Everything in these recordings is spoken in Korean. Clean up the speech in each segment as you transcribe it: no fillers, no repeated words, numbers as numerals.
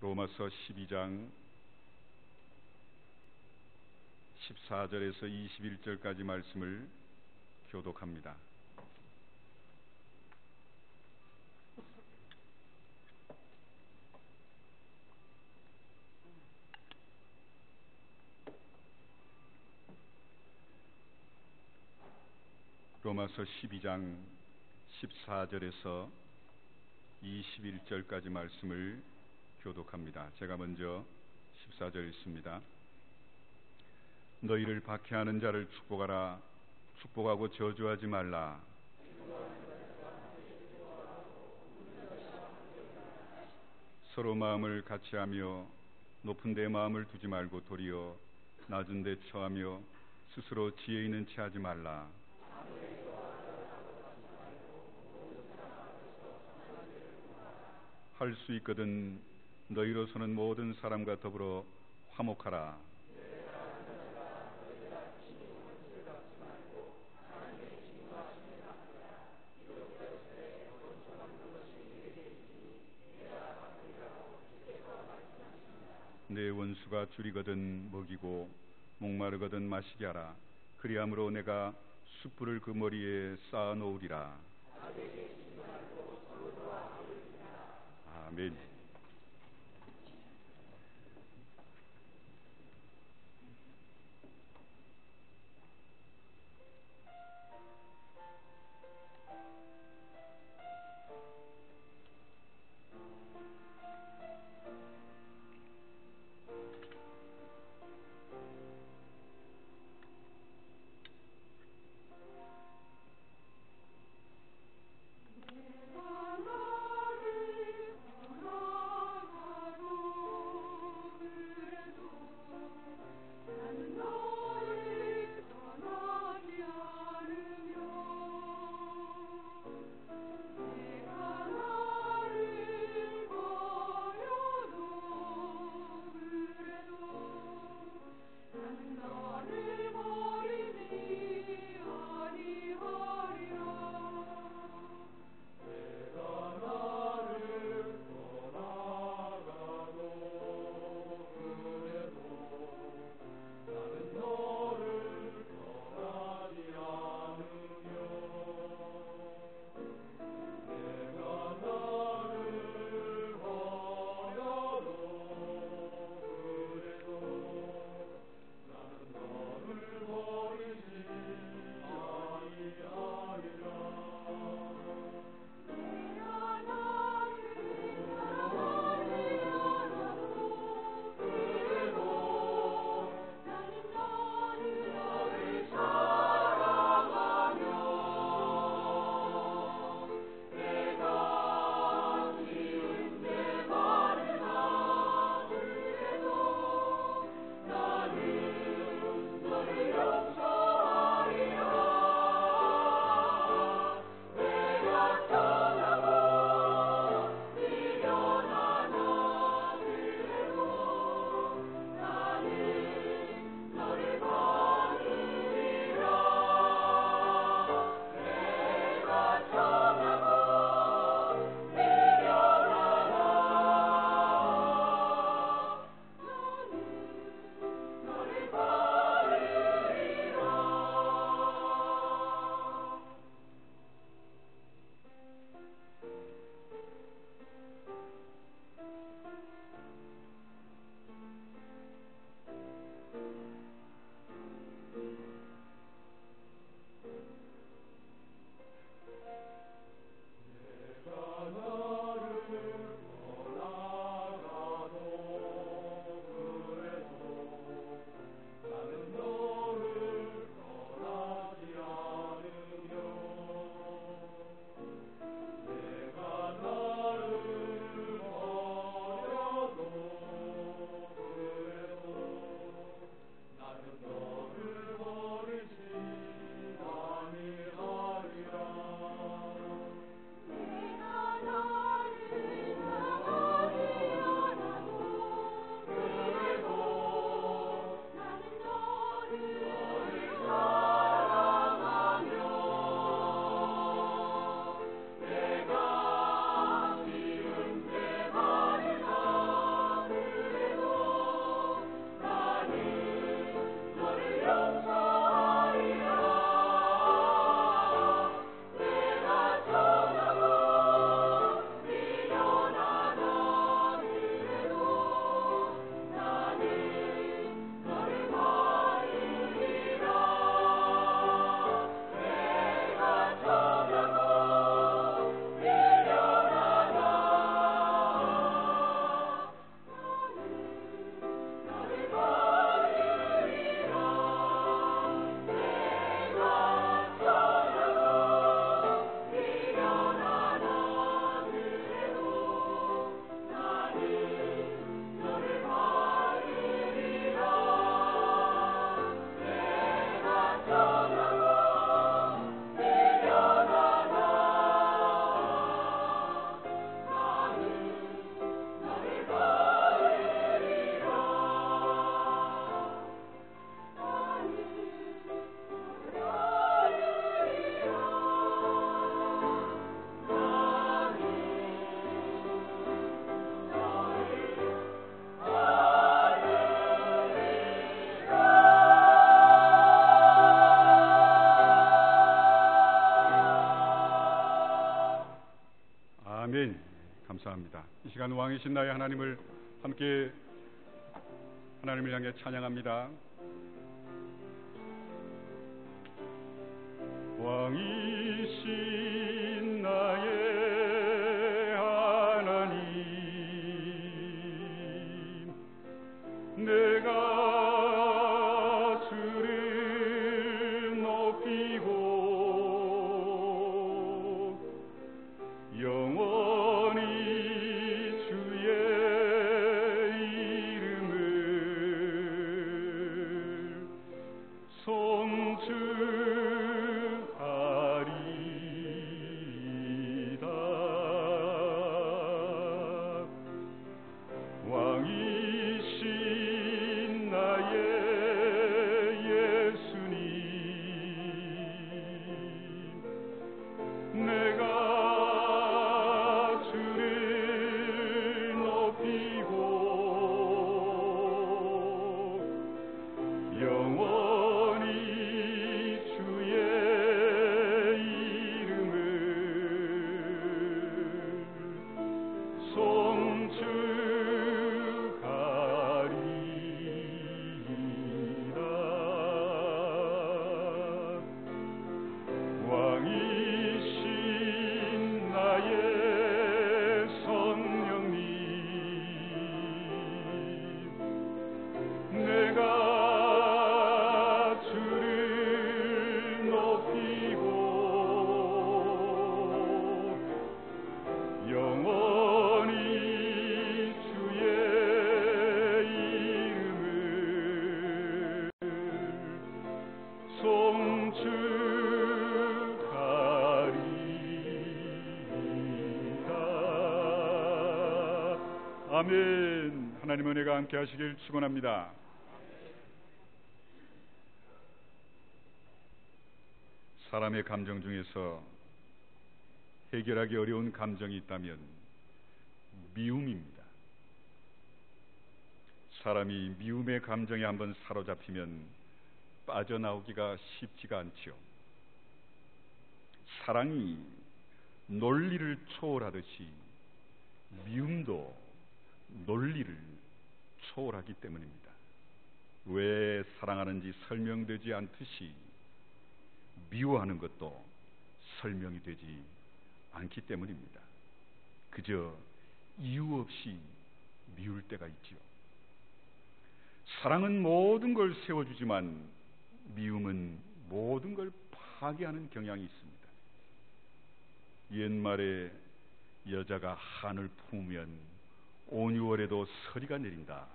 로마서 12장 14절에서 21절까지 말씀을 교독합니다. 로마서 12장 14절에서 21절까지 말씀을 교독합니다. 제가 먼저 14절 읽습니다. 너희를 박해하는 자를 축복하라. 축복하고 저주하지 말라. 서로 마음을 같이하며 높은 데 마음을 두지 말고 도리어 낮은 데 처하며 스스로 지혜 있는 체 하지 말라. 할 수 있거든 너희로서는 모든 사람과 더불어 화목하라. 내 원수가 줄이거든 먹이고 목마르거든 마시게 하라. 그리함으로 내가 숯불을 그 머리에 쌓아 놓으리라. 아멘. 감사합니다. 이 시간 왕이신 나의 하나님을 함께 하나님을 향해 찬양합니다. 왕이신 나의 하나님, 내가 주를 높이고 영원히 주의 이름을 송축하리이다. 왕이신 나의 예수님, 내가 주를 높이고 영원히 주의 이름을 송축하리이다. 왕이신 나의 성령님, 내가 주를 높이고 영원히 주의 이름을 송축하리이다. 아멘. 하나님 은혜가 함께 하시길 축원합니다. 사람의 감정 중에서 해결하기 어려운 감정이 있다면 미움입니다. 사람이 미움의 감정에 한번 사로잡히면 빠져나오기가 쉽지가 않지요. 사랑이 논리를 초월하듯이 미움도 논리를 초월하기 때문입니다. 왜 사랑하는지 설명되지 않듯이 미워하는 것도 설명이 되지 않기 때문입니다. 그저 이유 없이 미울 때가 있지요. 사랑은 모든 걸 세워주지만 미움은 모든 걸 파괴하는 경향이 있습니다. 옛말에 여자가 한을 품으면 온 6월에도 서리가 내린다,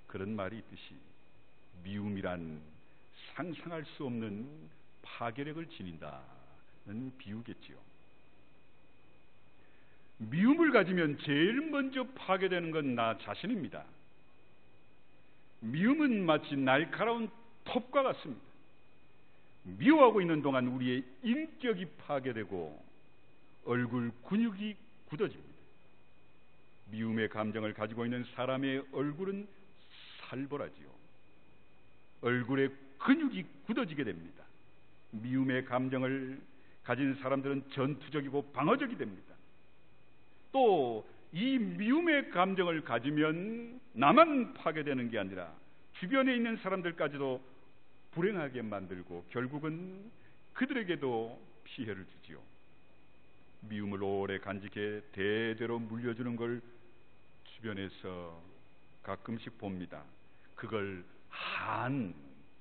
그런 말이 있듯이 미움이란 상상할 수 없는 파괴력을 지닌다는 비유겠지요. 미움을 가지면 제일 먼저 파괴되는 건 나 자신입니다. 미움은 마치 날카로운 톱과 같습니다. 미워하고 있는 동안 우리의 인격이 파괴되고 얼굴 근육이 굳어집니다. 미움의 감정을 가지고 있는 사람의 얼굴은 살벌하지요. 얼굴의 근육이 굳어지게 됩니다. 미움의 감정을 가진 사람들은 전투적이고 방어적이 됩니다. 또 이 미움의 감정을 가지면 나만 파괴되는 게 아니라 주변에 있는 사람들까지도 불행하게 만들고 결국은 그들에게도 피해를 주지요. 미움을 오래 간직해 대대로 물려주는 걸 주변에서 가끔씩 봅니다. 그걸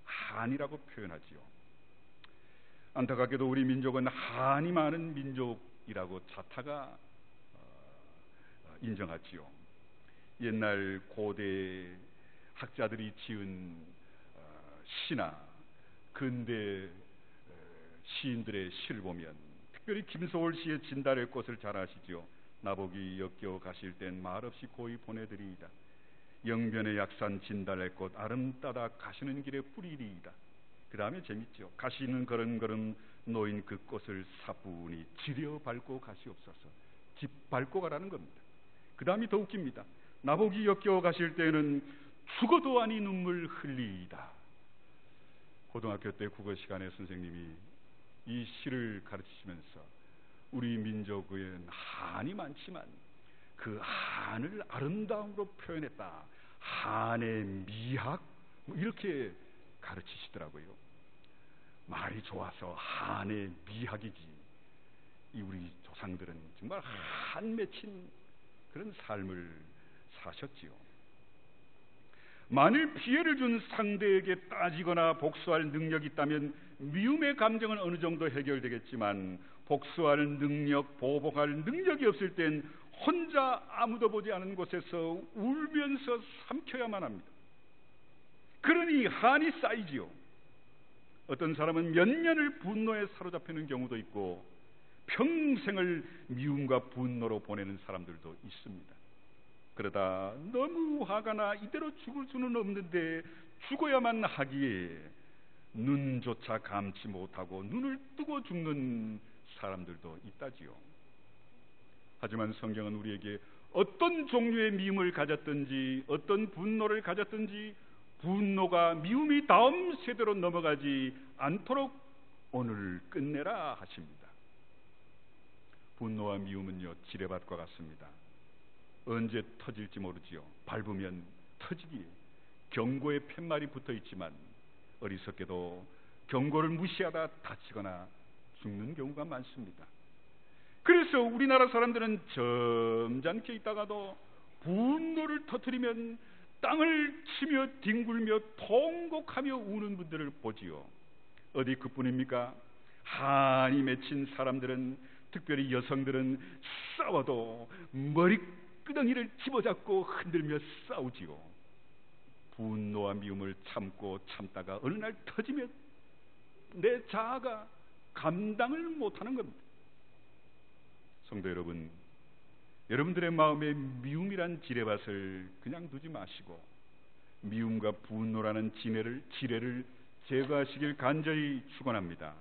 한이라고 표현하지요. 안타깝게도 우리 민족은 한이 많은 민족이라고 자타가 인정하지요. 옛날 고대 학자들이 지은 시나 근대 시인들의 시를 보면 특별히 김소월 씨의 진달의 꽃을 잘 아시죠. 나보기 역겨워 가실 땐 말없이 고이 보내드리이다. 영변의 약산 진달의 꽃 아름따다 가시는 길에 뿌리리이다. 그 다음에 재밌죠. 가시는 걸음걸음 놓인 그 꽃을 사뿐히 지려 밟고 가시옵소서. 집 밟고 가라는 겁니다. 그 다음이 더 웃깁니다. 나보기 역겨워 가실 때는 죽어도 아니 눈물 흘리이다. 고등학교 때 국어 시간에 선생님이 이 시를 가르치시면서 우리 민족은 한이 많지만 그 한을 아름다움으로 표현했다. 한의 미학 이렇게 가르치시더라고요. 말이 좋아서 한의 미학이지. 이 우리 조상들은 정말 한 맺힌 그런 삶을 사셨지요. 만일 피해를 준 상대에게 따지거나 복수할 능력이 있다면 미움의 감정은 어느 정도 해결되겠지만 복수할 능력, 보복할 능력이 없을 땐 혼자 아무도 보지 않은 곳에서 울면서 삼켜야만 합니다. 그러니 한이 쌓이지요. 어떤 사람은 몇 년을 분노에 사로잡히는 경우도 있고 평생을 미움과 분노로 보내는 사람들도 있습니다. 그러다 너무 화가 나 이대로 죽을 수는 없는데 죽어야만 하기에 눈조차 감지 못하고 눈을 뜨고 죽는 사람들도 있다지요. 하지만 성경은 우리에게 어떤 종류의 미움을 가졌든지 어떤 분노를 가졌든지 분노가 미움이 다음 세대로 넘어가지 않도록 오늘 끝내라 하십니다. 분노와 미움은요 지뢰밭과 같습니다. 언제 터질지 모르지요. 밟으면 터지기에 경고의 팻말이 붙어 있지만 어리석게도 경고를 무시하다 다치거나 죽는 경우가 많습니다. 그래서 우리나라 사람들은 점잖게 있다가도 분노를 터뜨리면 땅을 치며 뒹굴며 통곡하며 우는 분들을 보지요. 어디 그뿐입니까? 한이 맺힌 사람들은, 특별히 여성들은 싸워도 머리끄덩이를 집어잡고 흔들며 싸우지요. 분노와 미움을 참고 참다가 어느 날 터지면 내 자아가 감당을 못하는 겁니다. 성도 여러분, 여러분들의 마음에 미움이란 지뢰밭을 그냥 두지 마시고 미움과 분노라는 지뢰를 제거하시길 간절히 축원합니다.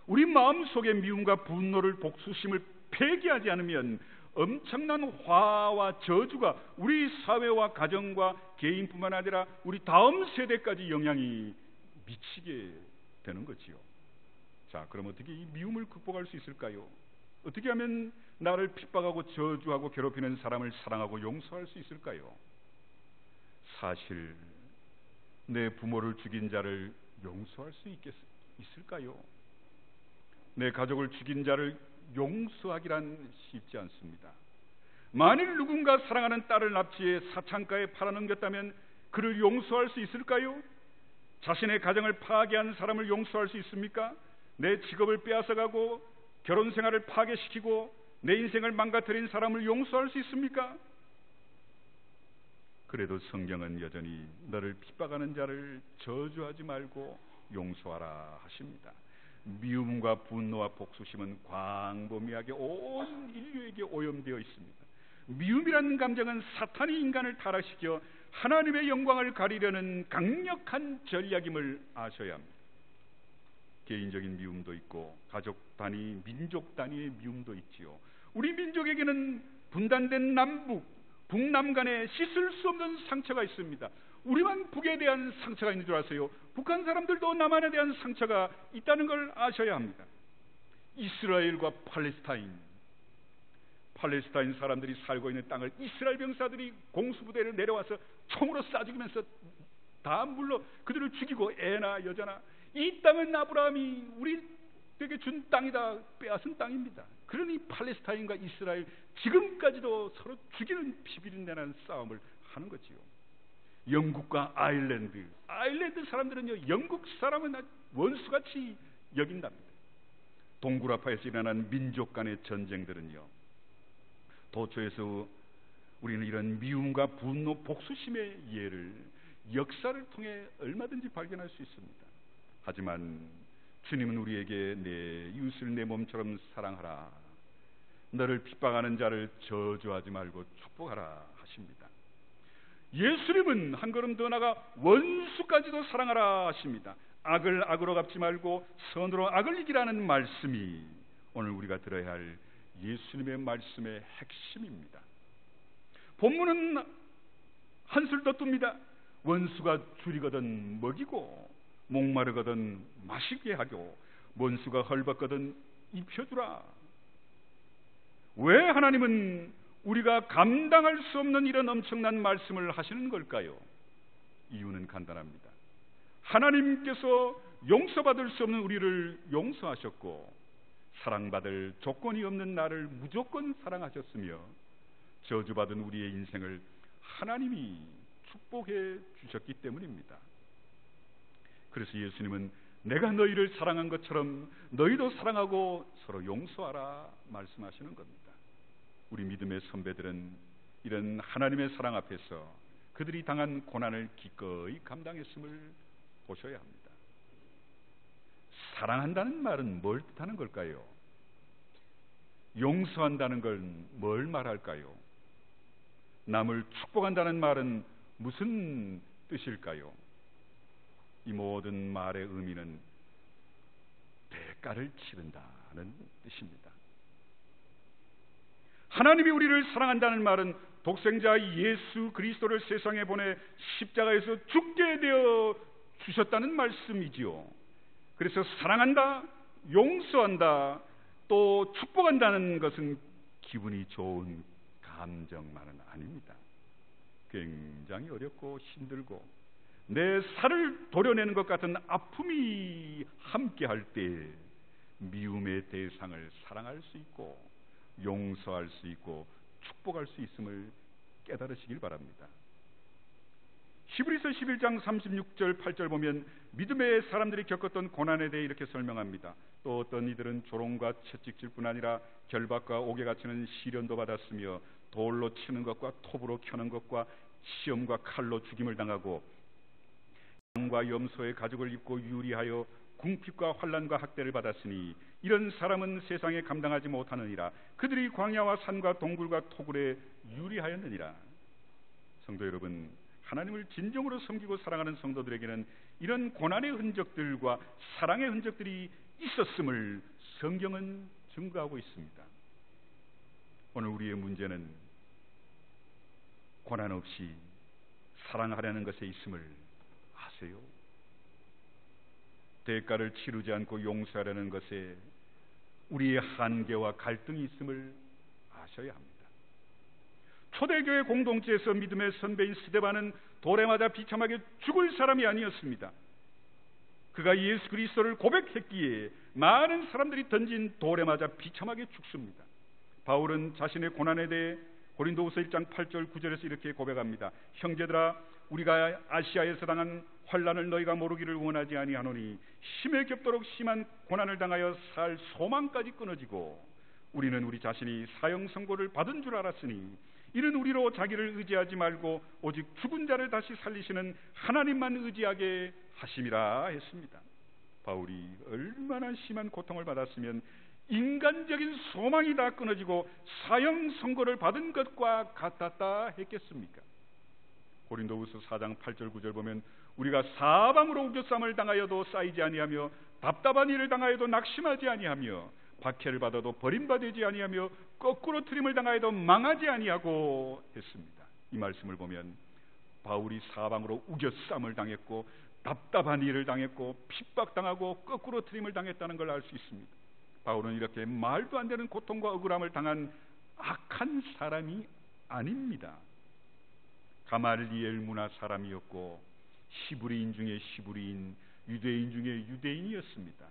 우리 마음속에 미움과 분노를, 복수심을 폐기하지 않으면 엄청난 화와 저주가 우리 사회와 가정과 개인뿐만 아니라 우리 다음 세대까지 영향이 미치게 되는 거지요. 자, 그럼 어떻게 이 미움을 극복할 수 있을까요? 어떻게 하면 나를 핍박하고 저주하고 괴롭히는 사람을 사랑하고 용서할 수 있을까요? 사실 내 부모를 죽인 자를 용서할 수 있을까요? 내 가족을 죽인 자를 용서하기란 쉽지 않습니다. 만일 누군가 사랑하는 딸을 납치해 사창가에 팔아넘겼다면 그를 용서할 수 있을까요? 자신의 가정을 파괴한 사람을 용서할 수 있습니까? 내 직업을 빼앗아가고 결혼 생활을 파괴시키고 내 인생을 망가뜨린 사람을 용서할 수 있습니까? 그래도 성경은 여전히 너를 핍박하는 자를 저주하지 말고 용서하라 하십니다. 미움과 분노와 복수심은 광범위하게 온 인류에게 오염되어 있습니다. 미움이라는 감정은 사탄이 인간을 타락시켜 하나님의 영광을 가리려는 강력한 전략임을 아셔야 합니다. 개인적인 미움도 있고 가족 단위, 민족 단위의 미움도 있지요. 우리 민족에게는 분단된 남북, 북남 간에 씻을 수 없는 상처가 있습니다. 우리만 북에 대한 상처가 있는 줄 아세요? 북한 사람들도 남한에 대한 상처가 있다는 걸 아셔야 합니다. 이스라엘과 팔레스타인 사람들이 살고 있는 땅을 이스라엘 병사들이 공수부대를 내려와서 총으로 쏴 죽이면서 다 물러 그들을 죽이고 애나 여자나, 이 땅은 아브라함이 우리에게 준 땅이다, 빼앗은 땅입니다. 그러니 팔레스타인과 이스라엘 지금까지도 서로 죽이는 피비린내나는 싸움을 하는 거지요. 영국과 아일랜드 사람들은요, 영국 사람은 원수같이 여긴답니다. 동굴아파에서 일어난 민족 간의 전쟁들은요, 도처에서 우리는 이런 미움과 분노, 복수심의 예를 역사를 통해 얼마든지 발견할 수 있습니다. 하지만 주님은 우리에게 내 이웃을 내 몸처럼 사랑하라, 너를 핍박하는 자를 저주하지 말고 축복하라 하십니다. 예수님은 한 걸음 더 나가 원수까지도 사랑하라 하십니다. 악을 악으로 갚지 말고 선으로 악을 이기라는 말씀이 오늘 우리가 들어야 할 예수님의 말씀의 핵심입니다. 본문은 한술 더 둡니다. 원수가 줄이거든 먹이고 목마르거든 마시게 하고 원수가 헐벗거든 입혀주라. 왜 하나님은 우리가 감당할 수 없는 이런 엄청난 말씀을 하시는 걸까요? 이유는 간단합니다. 하나님께서 용서받을 수 없는 우리를 용서하셨고, 사랑받을 조건이 없는 나를 무조건 사랑하셨으며, 저주받은 우리의 인생을 하나님이 축복해 주셨기 때문입니다. 그래서 예수님은 내가 너희를 사랑한 것처럼 너희도 사랑하고 서로 용서하라 말씀하시는 겁니다. 우리 믿음의 선배들은 이런 하나님의 사랑 앞에서 그들이 당한 고난을 기꺼이 감당했음을 보셔야 합니다. 사랑한다는 말은 뭘 뜻하는 걸까요? 용서한다는 건 뭘 말할까요? 남을 축복한다는 말은 무슨 뜻일까요? 이 모든 말의 의미는 대가를 치른다는 뜻입니다. 하나님이 우리를 사랑한다는 말은 독생자 예수 그리스도를 세상에 보내 십자가에서 죽게 되어 주셨다는 말씀이지요. 그래서 사랑한다, 용서한다, 또 축복한다는 것은 기분이 좋은 감정만은 아닙니다. 굉장히 어렵고 힘들고 내 살을 도려내는 것 같은 아픔이 함께할 때 미움의 대상을 사랑할 수 있고 용서할 수 있고 축복할 수 있음을 깨달으시길 바랍니다. 히브리서 11장 36절 8절 보면 믿음의 사람들이 겪었던 고난에 대해 이렇게 설명합니다. 또 어떤 이들은 조롱과 채찍질 뿐 아니라 결박과 옥에 갇히는 시련도 받았으며 돌로 치는 것과 톱으로 켜는 것과 시험과 칼로 죽임을 당하고 양과 염소의 가죽을 입고 유리하여 궁핍과 환난과 학대를 받았으니 이런 사람은 세상에 감당하지 못하느니라. 그들이 광야와 산과 동굴과 토굴에 유리하였느니라. 성도 여러분, 하나님을 진정으로 섬기고 사랑하는 성도들에게는 이런 고난의 흔적들과 사랑의 흔적들이 있었음을 성경은 증거하고 있습니다. 오늘 우리의 문제는 고난 없이 사랑하려는 것에 있음을 아세요? 대가를 치르지 않고 용서하려는 것에 우리의 한계와 갈등이 있음을 아셔야 합니다. 초대교회 공동체에서 믿음의 선배인 스데반은 돌에 맞아 비참하게 죽을 사람이 아니었습니다. 그가 예수 그리스도를 고백했기에 많은 사람들이 던진 돌에 맞아 비참하게 죽습니다. 바울은 자신의 고난에 대해 고린도후서 1장 8절 9절에서 이렇게 고백합니다. 형제들아, 우리가 아시아에서 당한 환난을 너희가 모르기를 원하지 아니하노니 심에 겹도록 심한 고난을 당하여 살 소망까지 끊어지고 우리는 우리 자신이 사형 선고를 받은 줄 알았으니 이는 우리로 자기를 의지하지 말고 오직 죽은 자를 다시 살리시는 하나님만 의지하게 하심이라 했습니다. 바울이 얼마나 심한 고통을 받았으면 인간적인 소망이 다 끊어지고 사형 선고를 받은 것과 같았다 했겠습니까? 고린도후서 4장 8절 9절 보면 우리가 사방으로 우겨쌈을 당하여도 쌓이지 아니하며 답답한 일을 당하여도 낙심하지 아니하며 박해를 받아도 버림받지 아니하며 거꾸로 트림을 당하여도 망하지 아니하고 했습니다. 이 말씀을 보면 바울이 사방으로 우겨쌈을 당했고 답답한 일을 당했고 핍박당하고 거꾸로 트림을 당했다는 걸 알 수 있습니다. 바울은 이렇게 말도 안 되는 고통과 억울함을 당한 악한 사람이 아닙니다. 가말리엘 문화 사람이었고 히브리인 중에 히브리인, 유대인 중에 유대인이었습니다.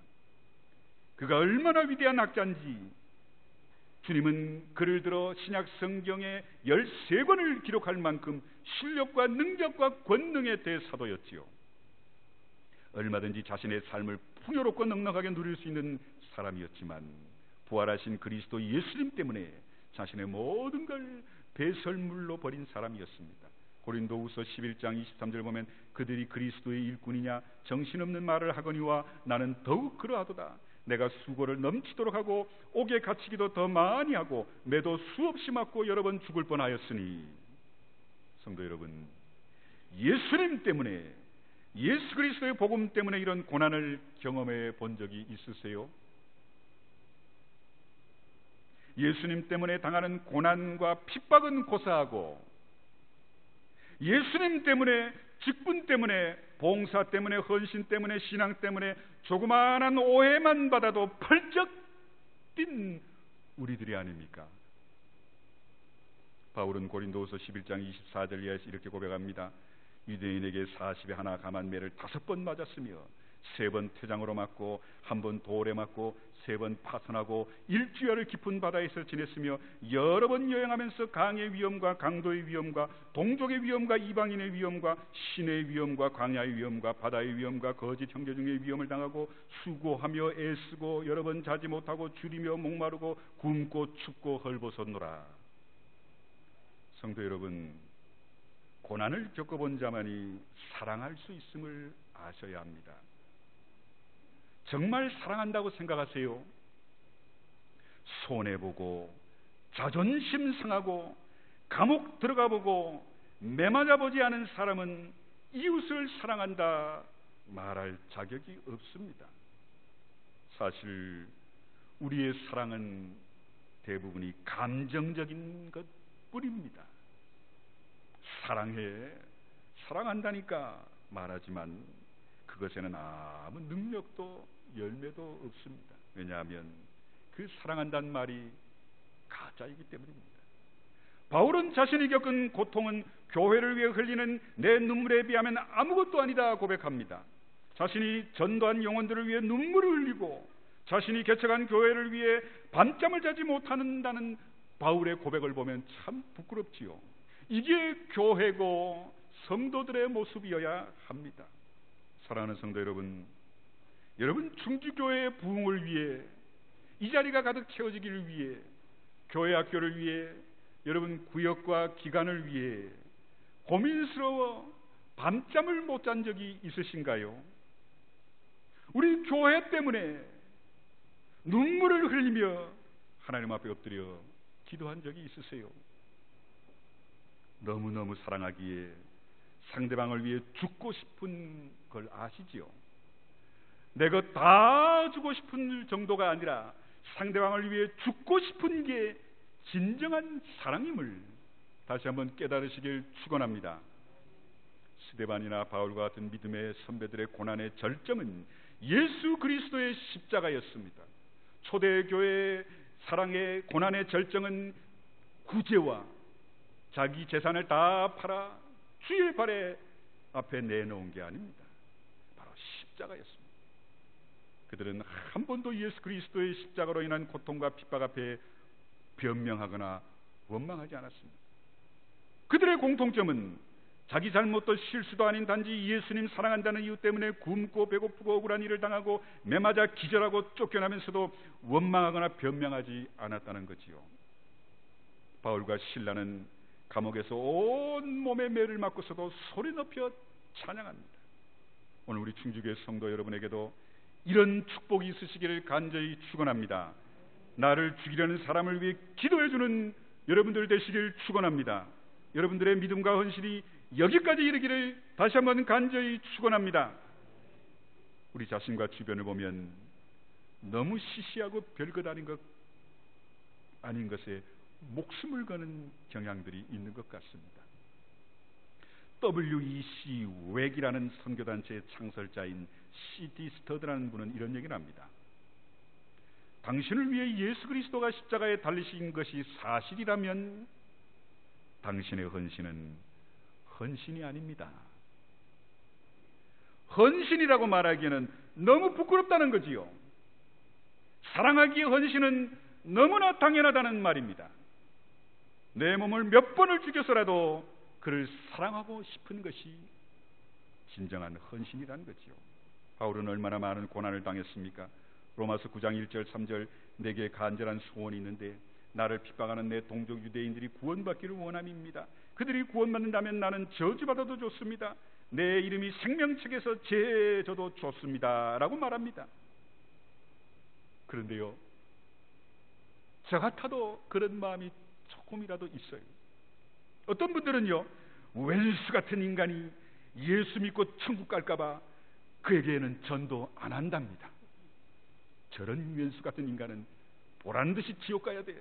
그가 얼마나 위대한 학자인지 주님은 그를 들어 신약 성경에 13권을 기록할 만큼 실력과 능력과 권능의 대사도였지요. 얼마든지 자신의 삶을 풍요롭고 넉넉하게 누릴 수 있는 사람이었지만 부활하신 그리스도 예수님 때문에 자신의 모든 걸 배설물로 버린 사람이었습니다. 고린도후서 11장 23절 보면 그들이 그리스도의 일꾼이냐 정신없는 말을 하거니와 나는 더욱 그러하도다. 내가 수고를 넘치도록 하고 옥에 갇히기도 더 많이 하고 매도 수없이 맞고 여러 번 죽을 뻔하였으니. 성도 여러분, 예수님 때문에, 예수 그리스도의 복음 때문에 이런 고난을 경험해 본 적이 있으세요? 예수님 때문에 당하는 고난과 핍박은 고사하고 예수님 때문에, 직분 때문에, 봉사 때문에, 헌신 때문에, 신앙 때문에 조그마한 오해만 받아도 펄쩍 뛴 우리들이 아닙니까? 바울은 고린도후서 11장 24절 이하에서 이렇게 고백합니다. 유대인에게 40에 하나 감한 매를 5번 맞았으며 3번 퇴장으로 맞고 1번 돌에 맞고 3번 파선하고 일주일을 깊은 바다에서 지냈으며 여러 번 여행하면서 강의 위험과 강도의 위험과 동족의 위험과 이방인의 위험과 신의 위험과 광야의 위험과 바다의 위험과 거짓 형제 중의 위험을 당하고 수고하며 애쓰고 여러 번 자지 못하고 줄이며 목마르고 굶고 춥고 헐벗었노라. 성도 여러분, 고난을 겪어본 자만이 사랑할 수 있음을 아셔야 합니다. 정말 사랑한다고 생각하세요? 손해보고 자존심 상하고 감옥 들어가보고 매맞아보지 않은 사람은 이웃을 사랑한다 말할 자격이 없습니다. 사실 우리의 사랑은 대부분이 감정적인 것뿐입니다. 사랑해, 사랑한다니까 말하지만 그것에는 아무 능력도 열매도 없습니다. 왜냐하면 그 사랑한다는 말이 가짜이기 때문입니다. 바울은 자신이 겪은 고통은 교회를 위해 흘리는 내 눈물에 비하면 아무것도 아니다 고백합니다. 자신이 전도한 영혼들을 위해 눈물을 흘리고 자신이 개척한 교회를 위해 밤잠을 자지 못한다는 바울의 고백을 보면 참 부끄럽지요. 이게 교회고 성도들의 모습이어야 합니다. 사랑하는 성도 여러분, 여러분 충주교회의 부흥을 위해 이 자리가 가득 채워지기를 위해 교회 학교를 위해 여러분 구역과 기관을 위해 고민스러워 밤잠을 못 잔 적이 있으신가요? 우리 교회 때문에 눈물을 흘리며 하나님 앞에 엎드려 기도한 적이 있으세요? 너무너무 사랑하기에 상대방을 위해 죽고 싶은 걸 아시지요? 내가 다 주고 싶은 정도가 아니라 상대방을 위해 죽고 싶은 게 진정한 사랑임을 다시 한번 깨달으시길 축원합니다. 스데반이나 바울과 같은 믿음의 선배들의 고난의 절정은 예수 그리스도의 십자가였습니다. 초대교회의 사랑의 고난의 절정은 구제와 자기 재산을 다 팔아 주의 발 앞에 내놓은 게 아닙니다. 바로 십자가였습니다. 그들은 한 번도 예수 그리스도의 십자가로 인한 고통과 핍박 앞에 변명하거나 원망하지 않았습니다. 그들의 공통점은 자기 잘못도 실수도 아닌 단지 예수님 사랑한다는 이유 때문에 굶고 배고프고 억울한 일을 당하고 매맞아 기절하고 쫓겨나면서도 원망하거나 변명하지 않았다는 거지요. 바울과 실라는 감옥에서 온 몸에 매를 맞고서도 소리 높여 찬양합니다. 오늘 우리 충주교회 성도 여러분에게도 이런 축복이 있으시기를 간절히 축원합니다. 나를 죽이려는 사람을 위해 기도해주는 여러분들 되시길 축원합니다. 여러분들의 믿음과 헌신이 여기까지 이르기를 다시 한번 간절히 축원합니다. 우리 자신과 주변을 보면 너무 시시하고 별것 아닌 것에 목숨을 거는 경향들이 있는 것 같습니다. WEC 웩이라는 선교단체의 창설자인 C.D. 스터드라는 분은 이런 얘기를 합니다. 당신을 위해 예수 그리스도가 십자가에 달리신 것이 사실이라면 당신의 헌신은 헌신이 아닙니다. 헌신이라고 말하기에는 너무 부끄럽다는 거지요. 사랑하기에 헌신은 너무나 당연하다는 말입니다. 내 몸을 몇 번을 죽여서라도 그를 사랑하고 싶은 것이 진정한 헌신이라는 거지요. 바울은 얼마나 많은 고난을 당했습니까? 로마서 9장 1절 3절 내게 간절한 소원이 있는데 나를 핍박하는 내 동족 유대인들이 구원받기를 원함입니다. 그들이 구원받는다면 나는 저주받아도 좋습니다. 내 이름이 생명책에서 제져도 좋습니다 라고 말합니다. 그런데요, 저 같아도 그런 마음이 조금이라도 있어요. 어떤 분들은요, 왼수 같은 인간이 예수 믿고 천국 갈까봐 그에게는 전도 안 한답니다. 저런 왼수 같은 인간은 보란듯이 지옥 가야 돼요.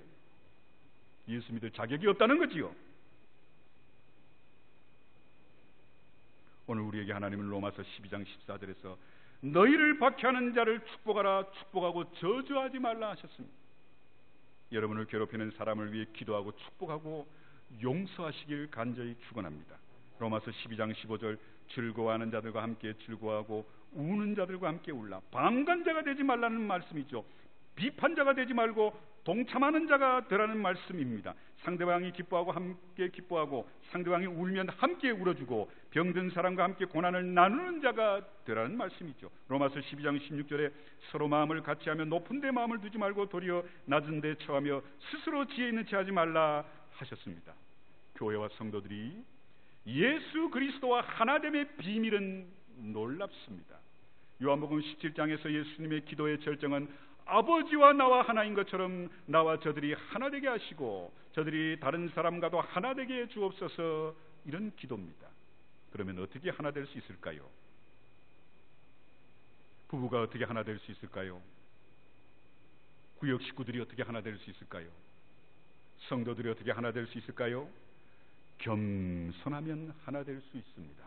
예수 믿을 자격이 없다는 거지요. 오늘 우리에게 하나님은 로마서 12장 14절에서 너희를 박해하는 자를 축복하라, 축복하고 저주하지 말라 하셨습니다. 여러분을 괴롭히는 사람을 위해 기도하고 축복하고 용서하시길 간절히 축원합니다. 로마서 12장 15절 즐거워하는 자들과 함께 즐거워하고 우는 자들과 함께 울라. 방관자가 되지 말라는 말씀이죠. 비판자가 되지 말고 동참하는 자가 되라는 말씀입니다. 상대방이 기뻐하고 함께 기뻐하고 상대방이 울면 함께 울어주고 병든 사람과 함께 고난을 나누는 자가 되라는 말씀이죠. 로마서 12장 16절에 서로 마음을 같이하며 높은 데 마음을 두지 말고 도리어 낮은 데 처하며 스스로 지혜 있는 체 하지 말라 하셨습니다. 교회와 성도들이 예수 그리스도와 하나됨의 비밀은 놀랍습니다. 요한복음 17장에서 예수님의 기도의 절정은 아버지와 나와 하나인 것처럼 나와 저들이 하나 되게 하시고 저들이 다른 사람과도 하나 되게 해 주옵소서, 이런 기도입니다. 그러면 어떻게 하나 될 수 있을까요? 부부가 어떻게 하나 될 수 있을까요? 구역 식구들이 어떻게 하나 될 수 있을까요? 성도들이 어떻게 하나 될 수 있을까요? 겸손하면 하나 될 수 있습니다.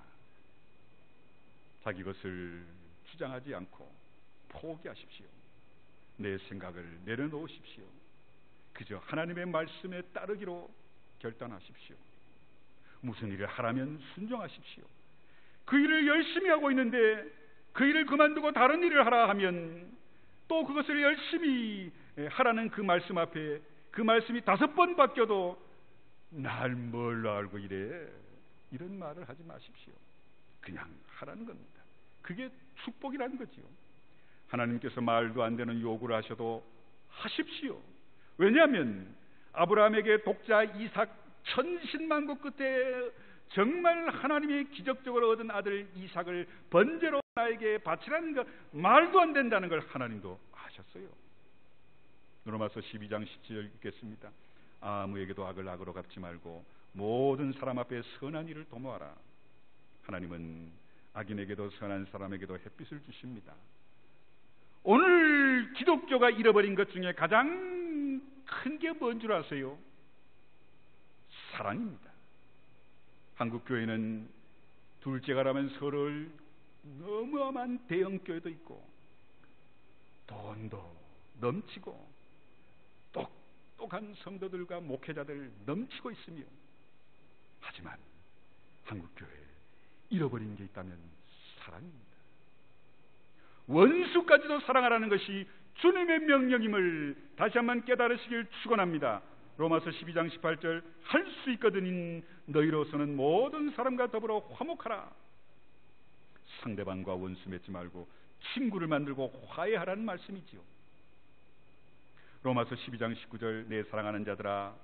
자기 것을 주장하지 않고 포기하십시오. 내 생각을 내려놓으십시오. 그저 하나님의 말씀에 따르기로 결단하십시오. 무슨 일을 하라면 순종하십시오. 그 일을 열심히 하고 있는데 그 일을 그만두고 다른 일을 하라 하면 또 그것을 열심히 하라는 그 말씀 앞에 그 말씀이 5번 바뀌어도 날 뭘로 알고 이래, 이런 말을 하지 마십시오. 그냥 하라는 겁니다. 그게 축복이라는 거지요. 하나님께서 말도 안 되는 요구를 하셔도 하십시오. 왜냐하면 아브라함에게 독자 이삭 천신만고 끝에 정말 하나님이 기적적으로 얻은 아들 이삭을 번제로 나에게 바치라는 것, 말도 안 된다는 걸 하나님도 아셨어요. 로마서 12장 17절 읽겠습니다. 아무에게도 악을 악으로 갚지 말고 모든 사람 앞에 선한 일을 도모하라. 하나님은 악인에게도 선한 사람에게도 햇빛을 주십니다. 오늘 기독교가 잃어버린 것 중에 가장 큰 게 뭔 줄 아세요? 사랑입니다. 한국 교회는 둘째가라면 서로를 어마어마한 대형교회도 있고 돈도 넘치고 똑똑한 성도들과 목회자들 넘치고 있으며, 하지만 한국 교회에 잃어버린 게 있다면 사랑입니다. 원수까지도 사랑하라는 것이 주님의 명령임을 다시 한번 깨달으시길 축원합니다. 로마서 12장 18절 할 수 있거든 너희로서는 모든 사람과 더불어 화목하라. 상대방과 원수 맺지 말고 친구를 만들고 화해하라는 말씀이지요. 로마서 12장 19절 내 사랑하는 자들아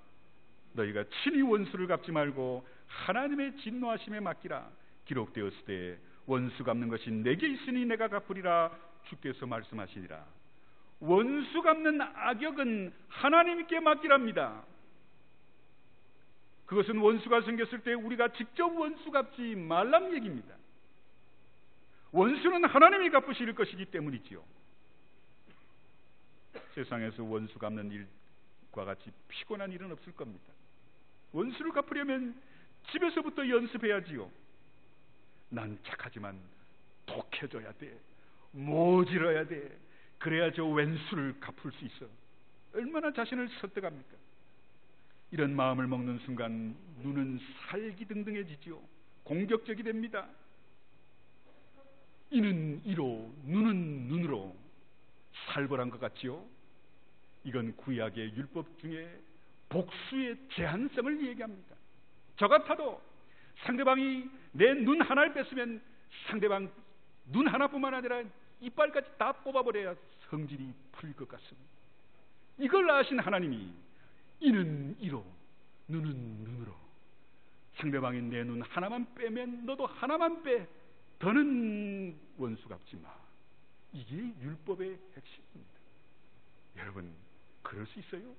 너희가 친히 원수를 갚지 말고 하나님의 진노하심에 맡기라. 기록되었을 때 원수 갚는 것이 내게 있으니 내가 갚으리라 주께서 말씀하시니라. 원수 갚는 악역은 하나님께 맡기랍니다. 그것은 원수가 생겼을 때 우리가 직접 원수 갚지 말란 얘기입니다. 원수는 하나님이 갚으실 것이기 때문이지요. 세상에서 원수 갚는 일과 같이 피곤한 일은 없을 겁니다. 원수를 갚으려면 집에서부터 연습해야지요. 난 착하지만 독해져야 돼, 모질어야 돼, 그래야 저 왼수를 갚을 수 있어. 얼마나 자신을 설득합니까? 이런 마음을 먹는 순간 눈은 살기등등해지지요. 공격적이 됩니다. 이는 이로 눈은 눈으로 살벌한 것 같지요. 이건 구약의 율법 중에 복수의 제한성을 얘기합니다. 저 같아도 상대방이 내 눈 하나를 뺐으면 상대방 눈 하나뿐만 아니라 이빨까지 다 뽑아버려야 성질이 풀릴 것 같습니다. 이걸 아신 하나님이 이는 이로 눈은 눈으로, 상대방이 내 눈 하나만 빼면 너도 하나만 빼, 더는 원수 갚지 마. 이게 율법의 핵심입니다. 여러분 그럴 수 있어요?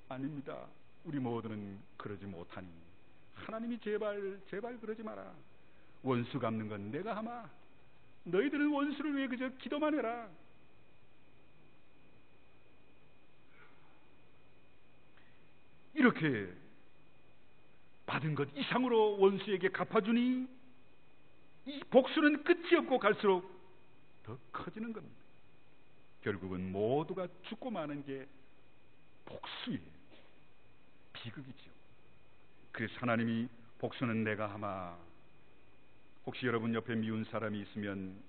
아닙니다. 우리 모두는 그러지 못하니 하나님이 제발 그러지 마라. 원수 갚는 건 내가 하마. 너희들은 원수를 위해 그저 기도만 해라. 이렇게 받은 것 이상으로 원수에게 갚아주니 이 복수는 끝이 없고 갈수록 더 커지는 겁니다. 결국은 모두가 죽고 마는 게 복수예요. 비극이죠. 그래서 하나님이 복수는 내가 하마. 혹시 여러분 옆에 미운 사람이 있으면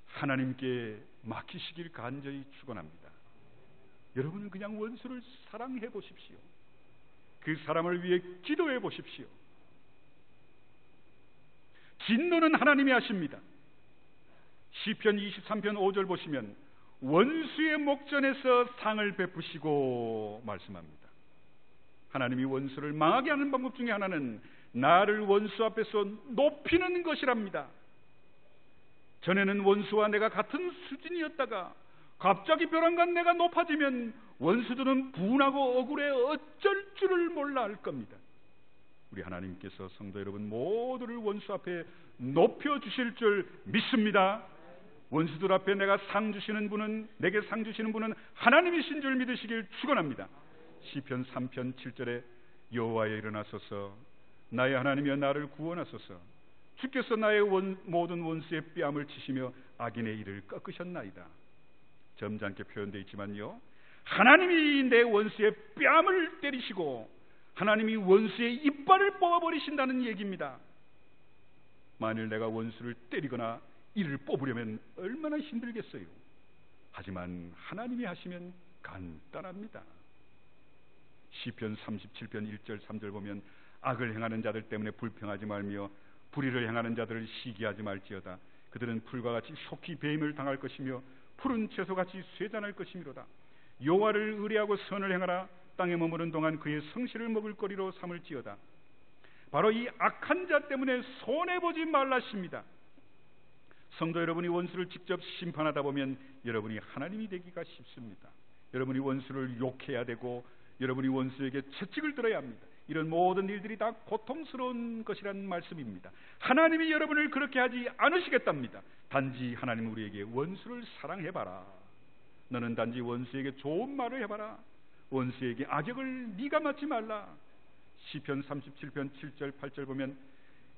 하나님께 맡기시길 간절히 축원합니다. 여러분은 그냥 원수를 사랑해 보십시오. 그 사람을 위해 기도해 보십시오. 진노는 하나님이 하십니다. 시편 23편 5절 보시면 원수의 목전에서 상을 베푸시고 말씀합니다. 하나님이 원수를 망하게 하는 방법 중에 하나는 나를 원수 앞에서 높이는 것이랍니다. 전에는 원수와 내가 같은 수준이었다가 갑자기 벼랑간 내가 높아지면 원수들은 분하고 억울해 어쩔 줄을 몰라 할 겁니다. 우리 하나님께서 성도 여러분 모두를 원수 앞에 높여주실 줄 믿습니다. 원수들 앞에 내가 상 주시는 분은, 내게 상 주시는 분은 하나님이신 줄 믿으시길 축원합니다. 시편 3편 7절에 여호와여 일어나소서, 나의 하나님이여 나를 구원하소서. 주께서 나의 모든 원수의 뺨을 치시며 악인의 이를 꺾으셨나이다. 점잖게 표현되어 있지만요, 하나님이 내 원수의 뺨을 때리시고 하나님이 원수의 이빨을 뽑아버리신다는 얘기입니다. 만일 내가 원수를 때리거나 이를 뽑으려면 얼마나 힘들겠어요. 하지만 하나님이 하시면 간단합니다. 시편 37편 1절 3절 보면 악을 행하는 자들 때문에 불평하지 말며 불의를 행하는 자들을 시기하지 말지어다. 그들은 풀과 같이 속히 배임을 당할 것이며 푸른 채소같이 쇠잔할 것이미로다. 여호와를 의뢰하고 선을 행하라. 땅에 머무른 동안 그의 성실을 먹을 거리로 삼을지어다. 바로 이 악한 자 때문에 손해보지 말라십니다. 성도 여러분이 원수를 직접 심판하다 보면 여러분이 하나님이 되기가 쉽습니다. 여러분이 원수를 욕해야 되고 여러분이 원수에게 채찍을 들어야 합니다. 이런 모든 일들이 다 고통스러운 것이라는 말씀입니다. 하나님이 여러분을 그렇게 하지 않으시겠답니다. 단지 하나님은 우리에게 원수를 사랑해봐라. 너는 단지 원수에게 좋은 말을 해봐라. 원수에게 악역을 네가 맡지 말라. 시편 37편 7절 8절 보면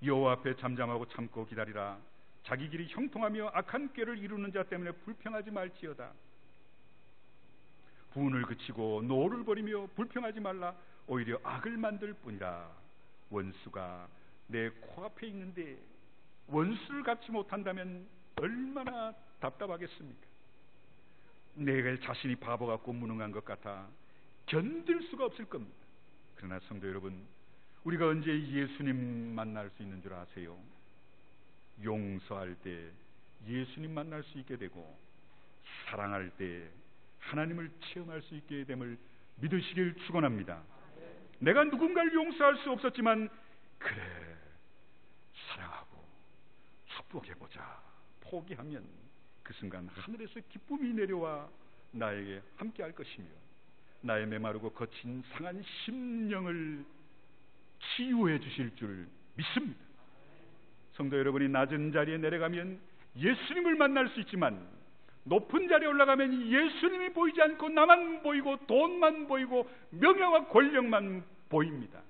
여호와 앞에 잠잠하고 참고 기다리라. 자기 길이 형통하며 악한 꾀를 이루는 자 때문에 불평하지 말지어다. 분을 그치고 노를 버리며 불평하지 말라. 오히려 악을 만들 뿐이라. 원수가 내 코앞에 있는데 원수를 갚지 못한다면 얼마나 답답하겠습니까? 내 자신이 바보 같고 무능한 것 같아 견딜 수가 없을 겁니다. 그러나 성도 여러분, 우리가 언제 예수님 만날 수 있는 줄 아세요? 용서할 때 예수님 만날 수 있게 되고 사랑할 때 하나님을 체험할 수 있게 됨을 믿으시길 축원합니다. 내가 누군가를 용서할 수 없었지만 그래 사랑하고 축복해보자 포기하면 그 순간 하늘에서 기쁨이 내려와 나에게 함께할 것이며 나의 메마르고 거친 상한 심령을 치유해 주실 줄 믿습니다. 성도 여러분이 낮은 자리에 내려가면 예수님을 만날 수 있지만 높은 자리에 올라가면 예수님이 보이지 않고 나만 보이고 돈만 보이고 명예와 권력만 보입니다.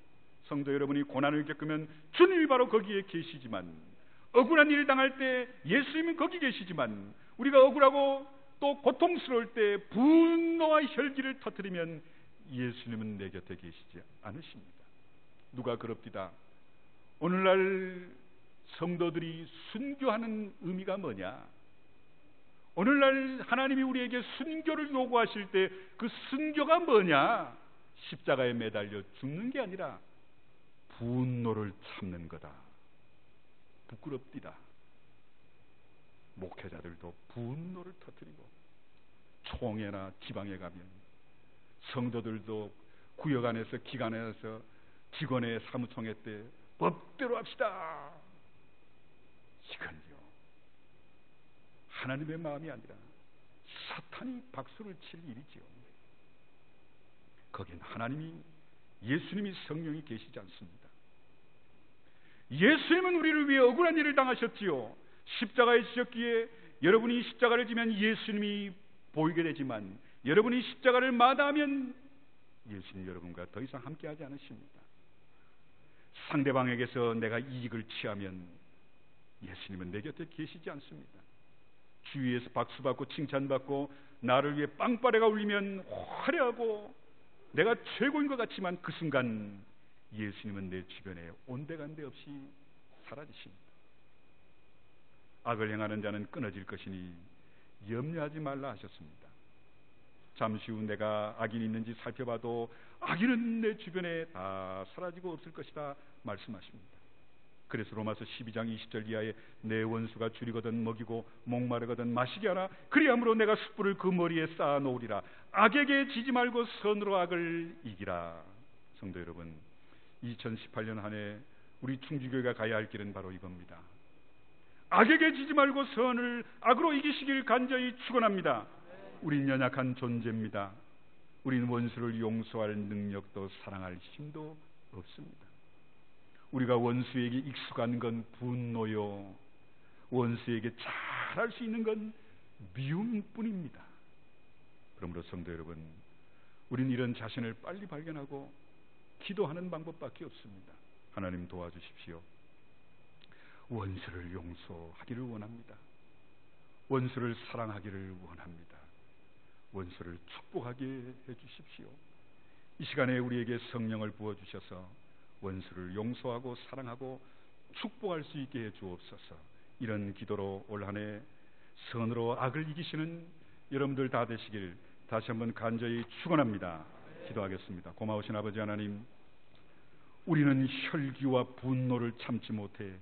성도 여러분이 고난을 겪으면 주님이 바로 거기에 계시지만 억울한 일을 당할 때 예수님은 거기 계시지만 우리가 억울하고 또 고통스러울 때 분노와 혈기를 터뜨리면 예수님은 내 곁에 계시지 않으십니다. 누가 그럽디다. 오늘날 성도들이 순교하는 의미가 뭐냐? 오늘날 하나님이 우리에게 순교를 요구하실 때 그 순교가 뭐냐? 십자가에 매달려 죽는 게 아니라 분노를 참는 거다. 부끄럽디다. 목회자들도 분노를 터뜨리고 총회나 지방에 가면 성도들도 구역 안에서 기관 안에서 직원의 사무총회 때 법대로 합시다. 이건요 하나님의 마음이 아니라 사탄이 박수를 칠 일이지요. 거긴 하나님이 예수님이 성령이 계시지 않습니다. 예수님은 우리를 위해 억울한 일을 당하셨지요. 십자가에 지셨기에 여러분이 십자가를 지면 예수님이 보이게 되지만 여러분이 십자가를 마다하면 예수님 여러분과 더 이상 함께하지 않으십니다. 상대방에게서 내가 이익을 취하면 예수님은 내 곁에 계시지 않습니다. 주위에서 박수받고 칭찬받고 나를 위해 빵빠레가 울리면 화려하고 내가 최고인 것 같지만 그 순간 예수님은 내 주변에 온데간데 없이 사라지십니다. 악을 행하는 자는 끊어질 것이니 염려하지 말라 하셨습니다. 잠시 후 내가 악인이 있는지 살펴봐도 악인은 내 주변에 다 사라지고 없을 것이다 말씀하십니다. 그래서 로마서 12장 20절 이하에 내 원수가 줄이거든 먹이고 목마르거든 마시게 하나 그리함으로 내가 숯불을 그 머리에 쌓아 놓으리라. 악에게 지지 말고 선으로 악을 이기라. 성도 여러분, 2018년 한 해 우리 충주교회가 가야 할 길은 바로 이겁니다. 악에게 지지 말고 선을 악으로 이기시길 간절히 축원합니다. 우린 연약한 존재입니다. 우린 원수를 용서할 능력도 사랑할 힘도 없습니다. 우리가 원수에게 익숙한 건 분노요, 원수에게 잘할 수 있는 건 미움뿐입니다. 그러므로 성도 여러분, 우린 이런 자신을 빨리 발견하고 기도하는 방법밖에 없습니다. 하나님 도와주십시오. 원수를 용서하기를 원합니다. 원수를 사랑하기를 원합니다. 원수를 축복하게 해주십시오. 이 시간에 우리에게 성령을 부어주셔서 원수를 용서하고 사랑하고 축복할 수 있게 해 주옵소서. 이런 기도로 올 한 해 선으로 악을 이기시는 여러분들 다 되시길 다시 한번 간절히 축원합니다. 기도하겠습니다. 고마우신 아버지 하나님, 우리는 혈기와 분노를 참지 못해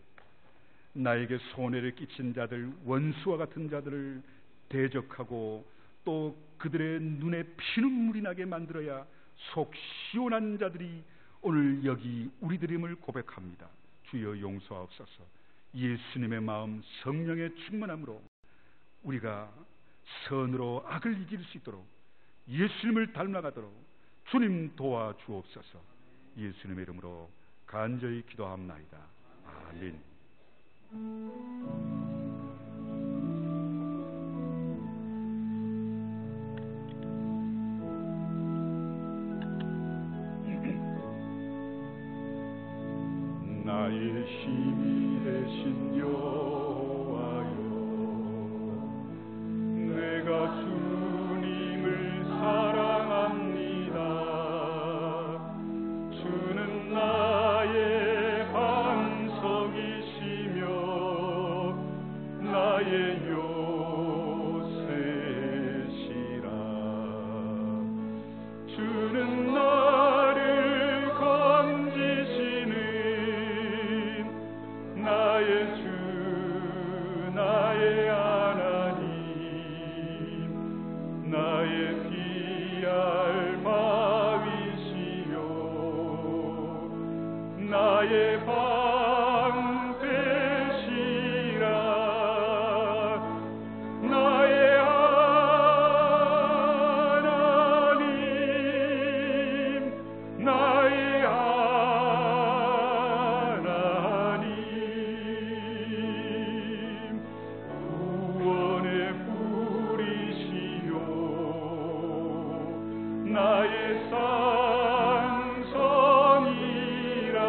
나에게 손해를 끼친 자들, 원수와 같은 자들을 대적하고 또 그들의 눈에 피눈물이 나게 만들어야 속 시원한 자들이 오늘 여기 우리들임을 고백합니다. 주여 용서하옵소서. 예수님의 마음, 성령의 충만함으로 우리가 선으로 악을 이길 수 있도록 예수님을 닮아가도록 주님 도와주옵소서. 예수님의 이름으로 간절히 기도합나이다. 아멘. 나의 힘이 되신 여호와여, 내가 주님을 사랑합니다. 주는 나의 반석이시며 나의 요새시라. 주는 나를 건지시는 나의 주, 나의 하나님, 나의 피할 마위시요 나의 방 되시라. 나의 하나님, 나의 나의 산성이라.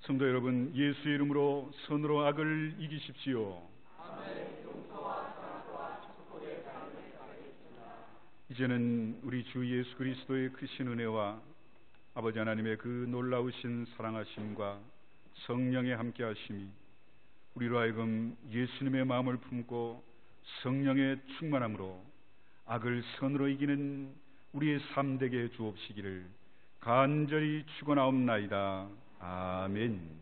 성도 여러분, 예수의 이름으로 선으로 악을 이기십시오. 이제는 우리 주 예수 그리스도의 크신 은혜와 아버지 하나님의 그 놀라우신 사랑하심과 성령의 함께하심이 우리로 하여금 예수님의 마음을 품고 성령의 충만함으로 악을 선으로 이기는 우리의 삶 되게 주옵시기를 간절히 축원하옵나이다. 아멘.